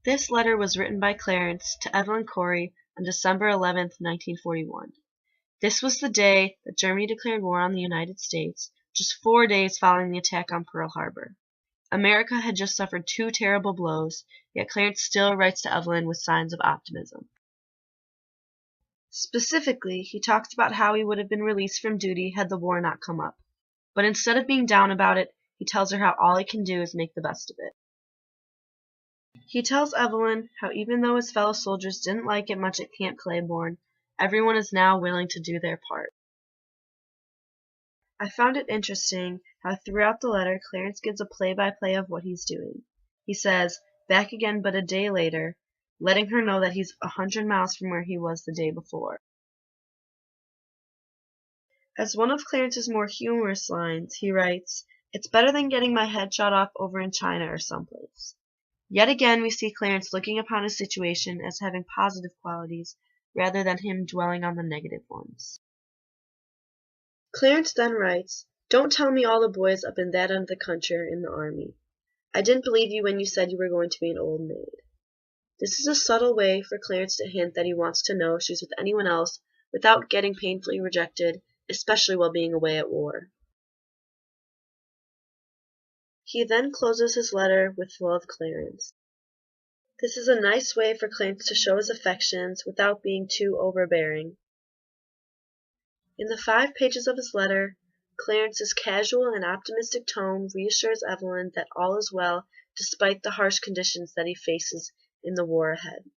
This letter was written by Clarence to Evelyn Corey on December 11th, 1941. This was the day that Germany declared war on the United States, just 4 days following the attack on Pearl Harbor. America had just suffered 2 terrible blows, yet Clarence still writes to Evelyn with signs of optimism. Specifically, he talks about how he would have been released from duty had the war not come up. But instead of being down about it, he tells her how all he can do is make the best of it. He tells Evelyn how even though his fellow soldiers didn't like it much at Camp Claiborne, everyone is now willing to do their part. I found it interesting how throughout the letter Clarence gives a play-by-play of what he's doing. He says, "Back again but a day later," letting her know that he's 100 miles from where he was the day before. As one of Clarence's more humorous lines, he writes, "It's better than getting my head shot off over in China or someplace." Yet again we see Clarence looking upon his situation as having positive qualities, rather than him dwelling on the negative ones. Clarence then writes, "Don't tell me all the boys up in that end of the country are in the army. I didn't believe you when you said you were going to be an old maid." This is a subtle way for Clarence to hint that he wants to know if she's with anyone else without getting painfully rejected, especially while being away at war. He then closes his letter with "Love, Clarence." This is a nice way for Clarence to show his affections without being too overbearing. In the 5 pages of his letter, Clarence's casual and optimistic tone reassures Evelyn that all is well despite the harsh conditions that he faces in the war ahead.